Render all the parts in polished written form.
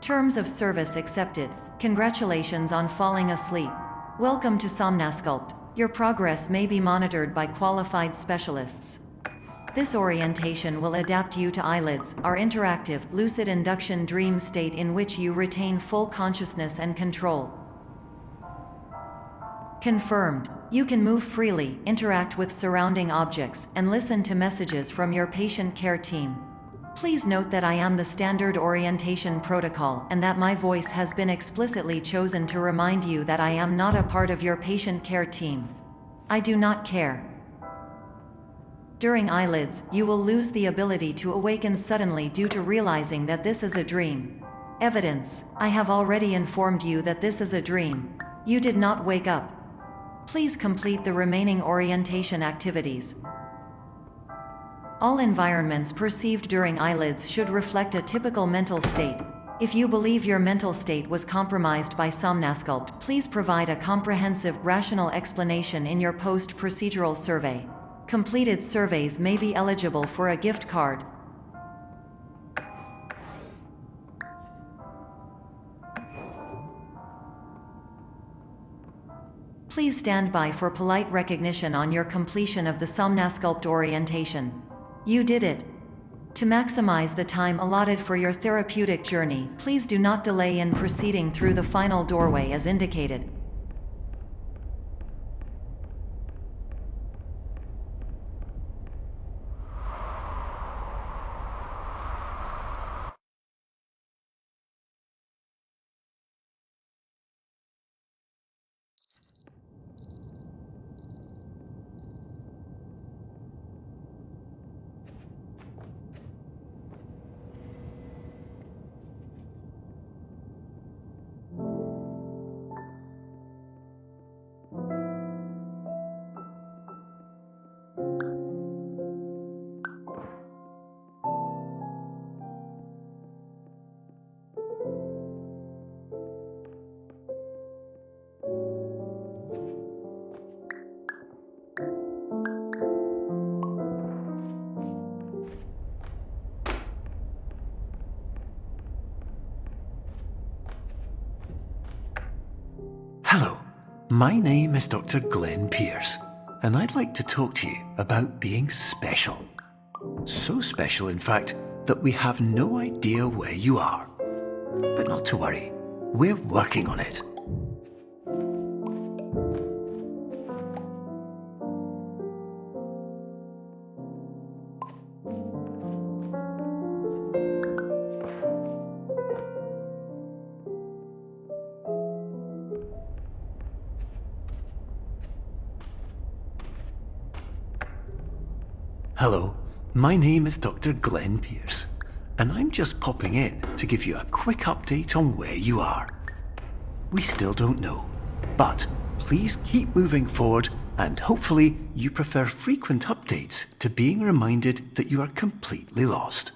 Terms of service accepted. Congratulations on falling asleep. Welcome to Somnasculpt. Your progress may be monitored by qualified specialists. This orientation will adapt you to eyelids, our interactive, lucid induction dream state in which you retain full consciousness and control. Confirmed. You can move freely, interact with surrounding objects, and listen to messages from your patient care team. Please note that I am the standard orientation protocol and that my voice has been explicitly chosen to remind you that I am not a part of your patient care team. I do not care. During eyelids, you will lose the ability to awaken suddenly due to realizing that this is a dream. Evidence. I have already informed you that this is a dream. You did not wake up. Please complete the remaining orientation activities. All environments perceived during eyelids should reflect a typical mental state. If you believe your mental state was compromised by Somnasculpt, please provide a comprehensive, rational explanation in your post-procedural survey. Completed surveys may be eligible for a gift card. Please stand by for polite recognition on your completion of the Somnasculpt orientation. You did it. To maximize the time allotted for your therapeutic journey, please do not delay in proceeding through the final doorway as indicated. Hello, my name is Dr. Glenn Pierce, and I'd like to talk to you about being special. So special, in fact, that we have no idea where you are. But not to worry, we're working on it. Hello, my name is Dr. Glenn Pierce, and I'm just popping in to give you a quick update on where you are. We still don't know, but please keep moving forward, and hopefully you prefer frequent updates to being reminded that you are completely lost.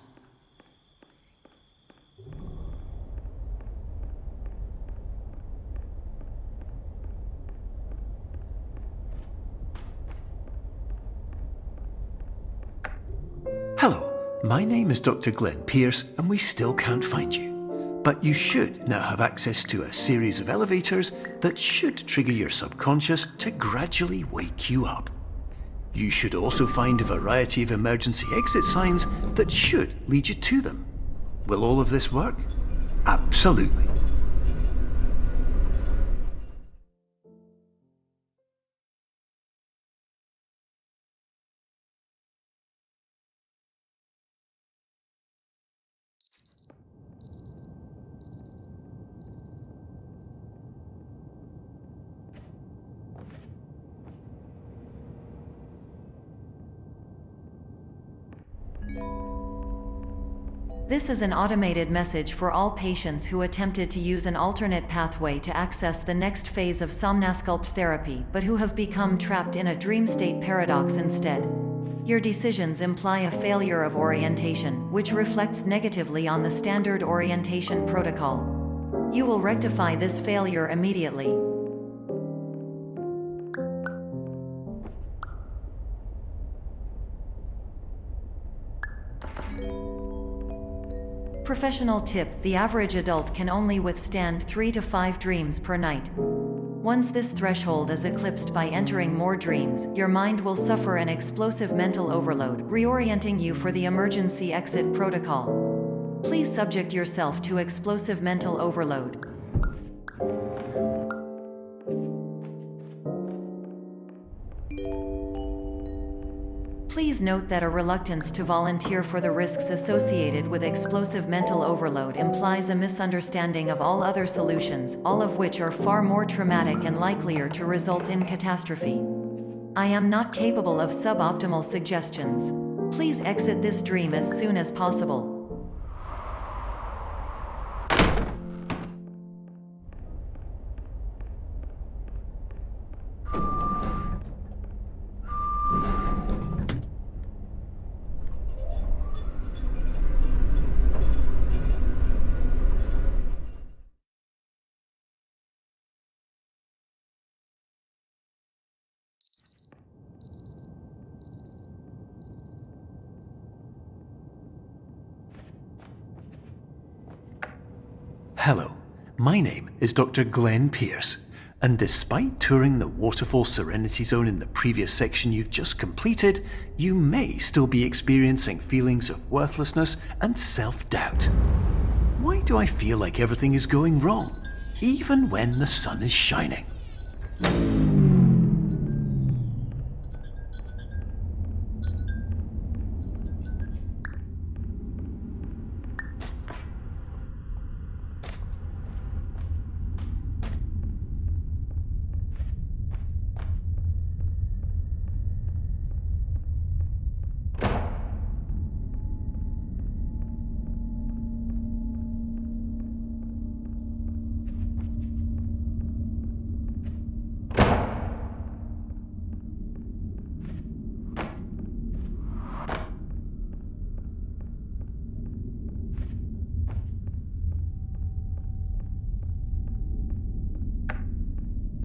Hello, my name is Dr. Glenn Pierce, and we still can't find you. But you should now have access to a series of elevators that should trigger your subconscious to gradually wake you up. You should also find a variety of emergency exit signs that should lead you to them. Will all of this work? Absolutely. This is an automated message for all patients who attempted to use an alternate pathway to access the next phase of Somnasculpt therapy but who have become trapped in a dream state paradox instead. Your decisions imply a failure of orientation, which reflects negatively on the standard orientation protocol. You will rectify this failure immediately. Professional tip: the average adult can only withstand 3 to 5 dreams per night. Once this threshold is eclipsed by entering more dreams, your mind will suffer an explosive mental overload, reorienting you for the emergency exit protocol. Please subject yourself to explosive mental overload. Please note that a reluctance to volunteer for the risks associated with explosive mental overload implies a misunderstanding of all other solutions, all of which are far more traumatic and likelier to result in catastrophe. I am not capable of suboptimal suggestions. Please exit this dream as soon as possible. Hello, my name is Dr. Glenn Pierce, and despite touring the Waterfall Serenity Zone in the previous section you've just completed, you may still be experiencing feelings of worthlessness and self-doubt. Why do I feel like everything is going wrong, even when the sun is shining?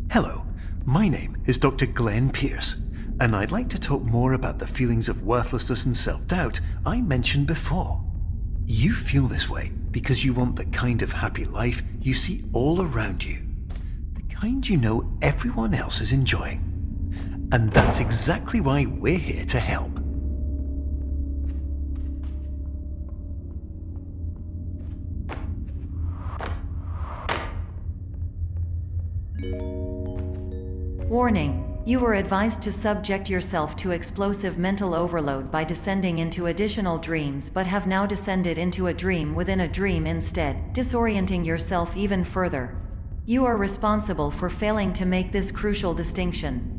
Hello, my name is Dr. Glenn Pierce, and I'd like to talk more about the feelings of worthlessness and self-doubt I mentioned before. You feel this way because you want the kind of happy life you see all around you, the kind you know everyone else is enjoying. And that's exactly why we're here to help. Warning: you were advised to subject yourself to explosive mental overload by descending into additional dreams, but have now descended into a dream within a dream instead, disorienting yourself even further. You are responsible for failing to make this crucial distinction.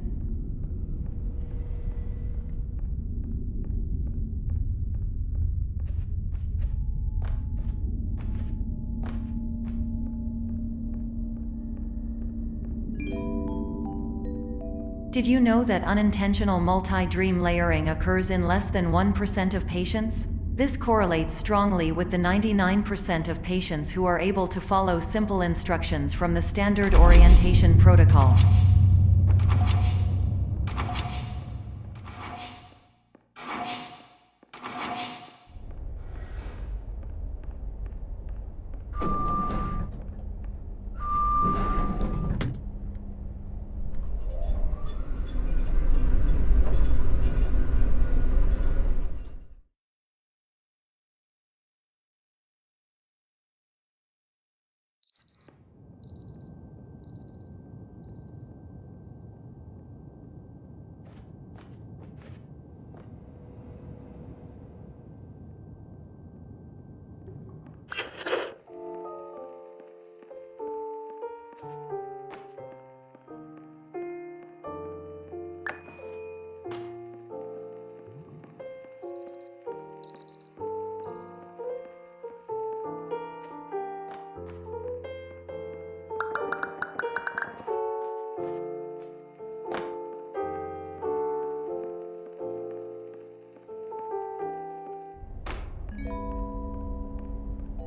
Did you know that unintentional multi-dream layering occurs in less than 1% of patients? This correlates strongly with the 99% of patients who are able to follow simple instructions from the standard orientation protocol.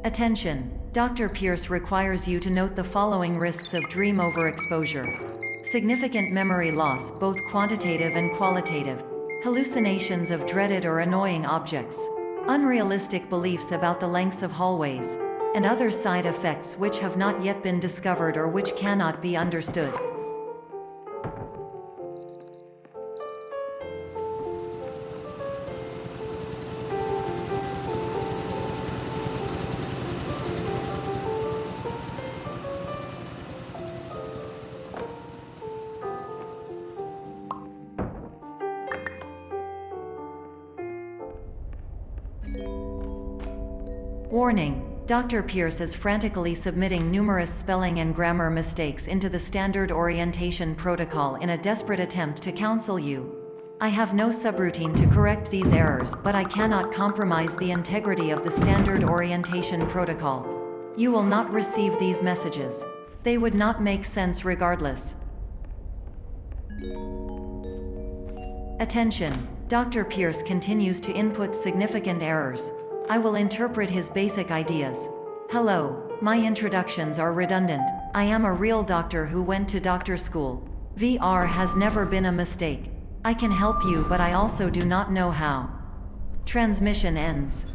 Attention! Dr. Pierce requires you to note the following risks of dream overexposure. Significant memory loss, both quantitative and qualitative. Hallucinations of dreaded or annoying objects. unrealistic beliefs about the lengths of hallways, and other side effects which have not yet been discovered or which cannot be understood. Warning: Dr. Pierce is frantically submitting numerous spelling and grammar mistakes into the standard orientation protocol in a desperate attempt to counsel you. I have no subroutine to correct these errors, but I cannot compromise the integrity of the standard orientation protocol. You will not receive these messages. They would not make sense regardless. Attention! Dr. Pierce continues to input significant errors. I will interpret his basic ideas. Hello, my introductions are redundant. I am a real doctor who went to doctor school. VR has never been a mistake. I can help you, but I also do not know how. Transmission ends.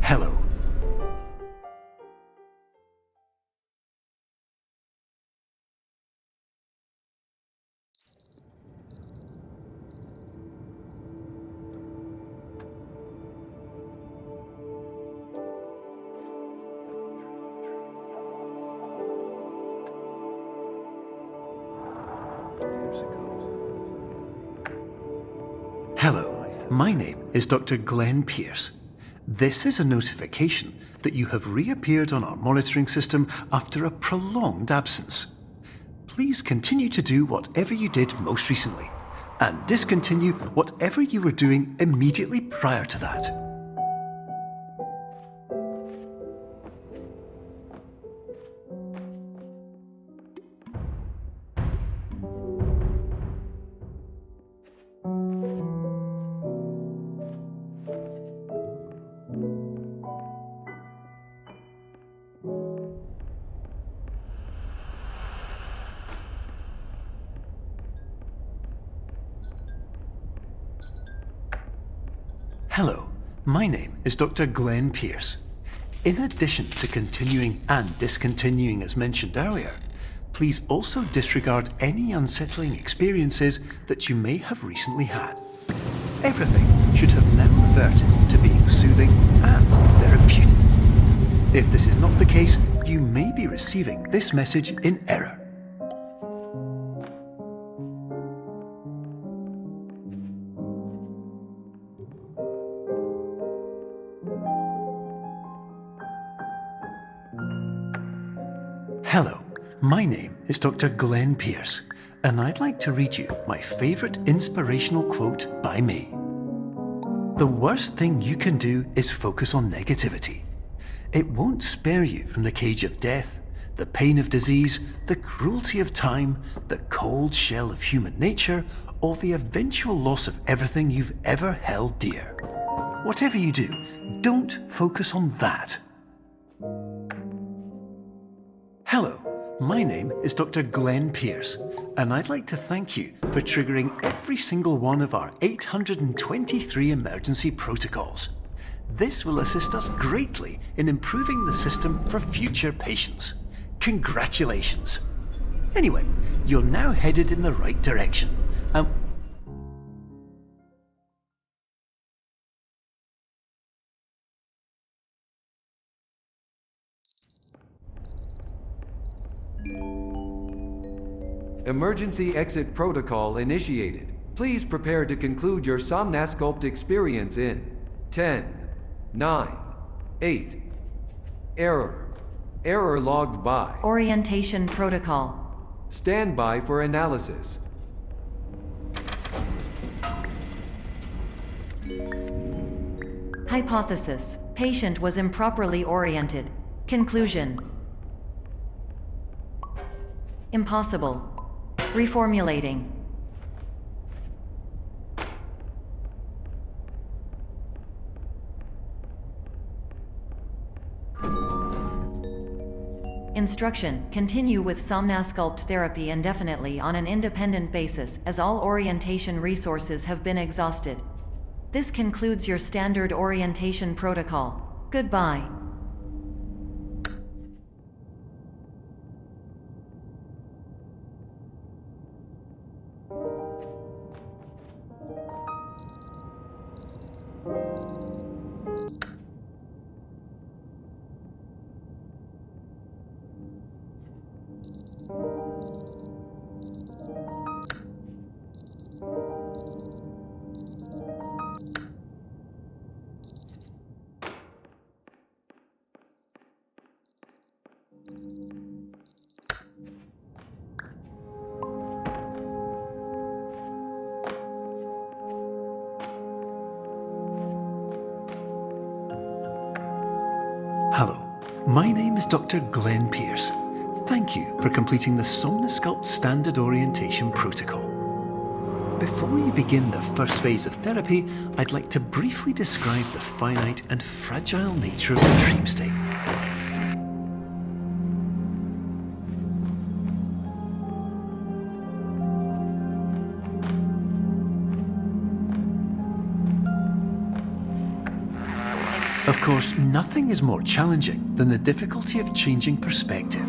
Hello. Hello, my name is Dr. Glenn Pierce. This is a notification that you have reappeared on our monitoring system after a prolonged absence. Please continue to do whatever you did most recently, and discontinue whatever you were doing immediately prior to that. Hello, my name is Dr. Glenn Pierce. In addition to continuing and discontinuing as mentioned earlier, please also disregard any unsettling experiences that you may have recently had. Everything should have now reverted to being soothing and therapeutic. If this is not the case, you may be receiving this message in error. Hello, my name is Dr. Glenn Pierce, and I'd like to read you my favorite inspirational quote by me. The worst thing you can do is focus on negativity. It won't spare you from the cage of death, the pain of disease, the cruelty of time, the cold shell of human nature, or the eventual loss of everything you've ever held dear. Whatever you do, don't focus on that. Hello, my name is Dr. Glenn Pierce, and I'd like to thank you for triggering every single one of our 823 emergency protocols. This will assist us greatly in improving the system for future patients. Congratulations. Anyway, you're now headed in the right direction. Emergency exit protocol initiated. Please prepare to conclude your Somnasculpt experience in 10, 9, 8. Error logged by. Orientation protocol. Stand by for analysis. Hypothesis: patient was improperly oriented. Conclusion: impossible. Reformulating. Instruction: continue with Somnasculpt therapy indefinitely on an independent basis, as all orientation resources have been exhausted. This concludes your standard orientation protocol. Goodbye. Hello, my name is Dr. Glenn Pierce. Thank you for completing the Somnosculpt Standard Orientation Protocol. Before you begin the first phase of therapy, I'd like to briefly describe the finite and fragile nature of the dream state. Of course, nothing is more challenging than the difficulty of changing perspective,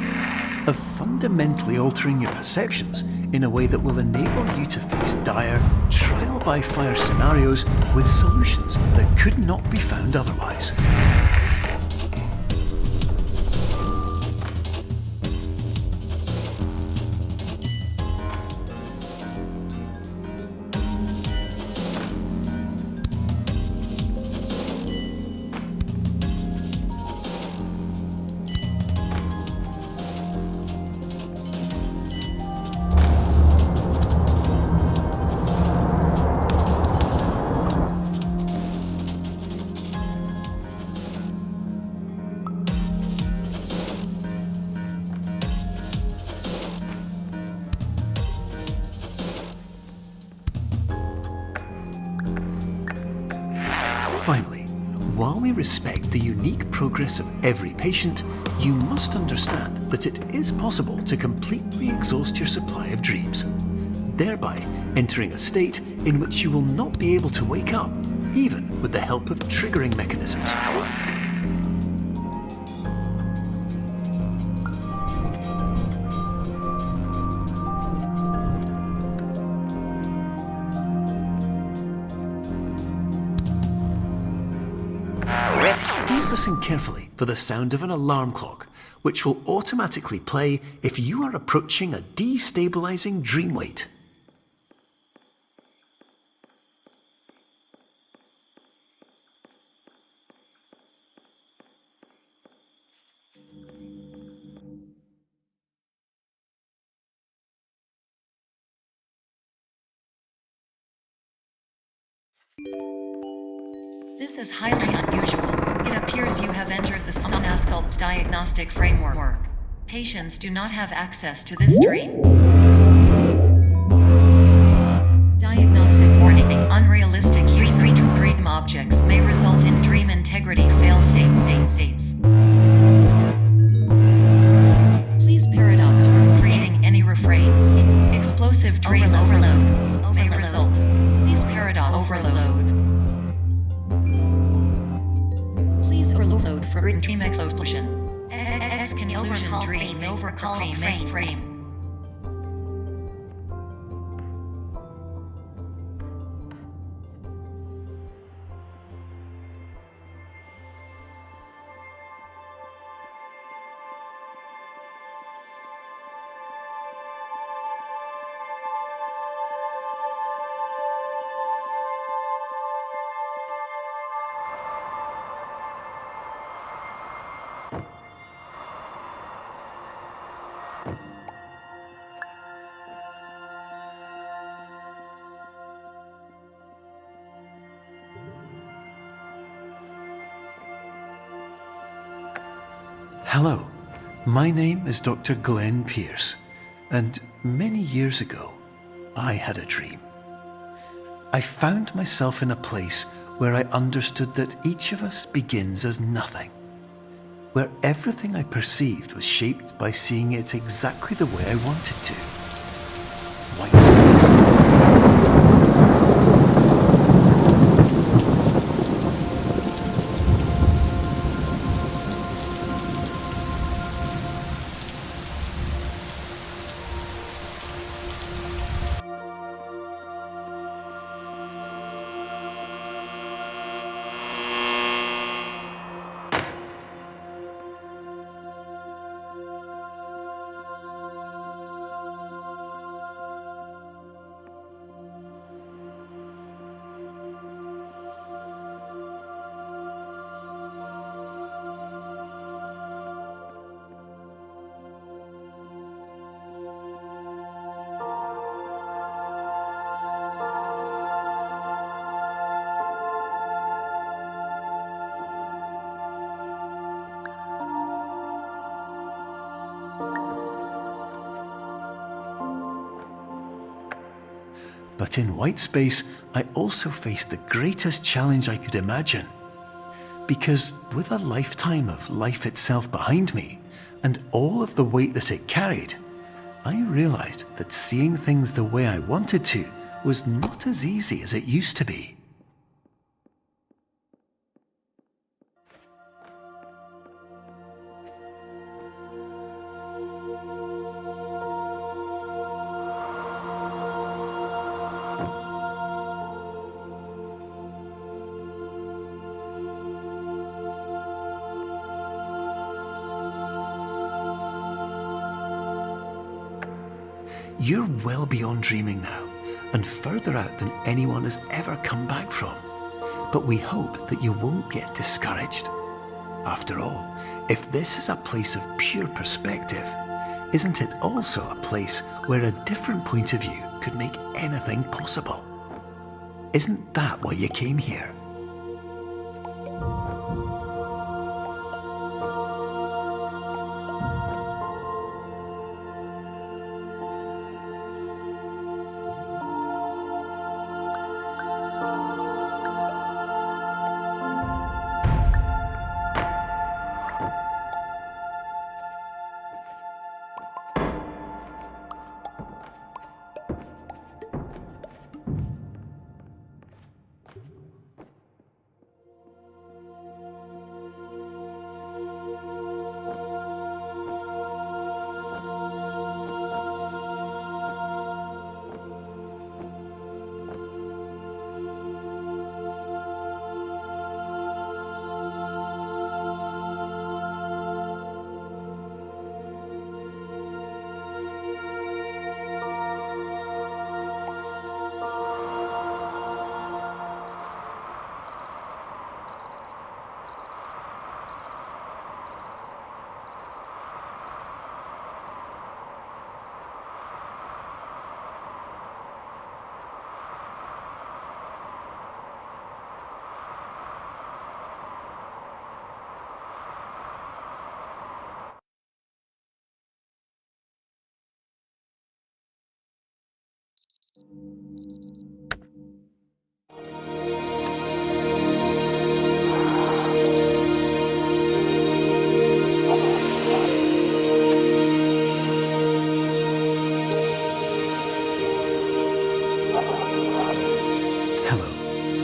of fundamentally altering your perceptions in a way that will enable you to face dire, trial-by-fire scenarios with solutions that could not be found otherwise. Finally, while we respect the unique progress of every patient, you must understand that it is possible to completely exhaust your supply of dreams, thereby entering a state in which you will not be able to wake up, even with the help of triggering mechanisms. Please listen carefully for the sound of an alarm clock, which will automatically play if you are approaching a destabilizing dream weight. This is highly unusual. It appears you have entered the Somnosculpt diagnostic framework. Patients do not have access to this dream. Diagnostic warning. Unrealistic use of dream objects may result in dream integrity fail-states. Please paradox from creating any refrains. Explosive dream overload may result. Please paradox overload. Please overload for dream explosion. Conclusion dream overcall frame. Hello, my name is Dr. Glenn Pierce, and many years ago, I had a dream. I found myself in a place where I understood that each of us begins as nothing, where everything I perceived was shaped by seeing it exactly the way I wanted to. White space. But in white space, I also faced the greatest challenge I could imagine. Because with a lifetime of life itself behind me, and all of the weight that it carried, I realized that seeing things the way I wanted to was not as easy as it used to be. You're well beyond dreaming now, and further out than anyone has ever come back from. But we hope that you won't get discouraged. After all, if this is a place of pure perspective, isn't it also a place where a different point of view could make anything possible? Isn't that why you came here?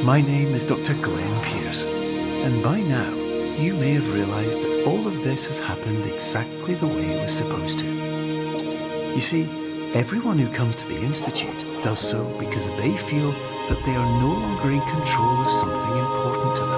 My name is Dr. Glenn Pierce, and by now you may have realised that all of this has happened exactly the way it was supposed to. You see, everyone who comes to the Institute does so because they feel that they are no longer in control of something important to them.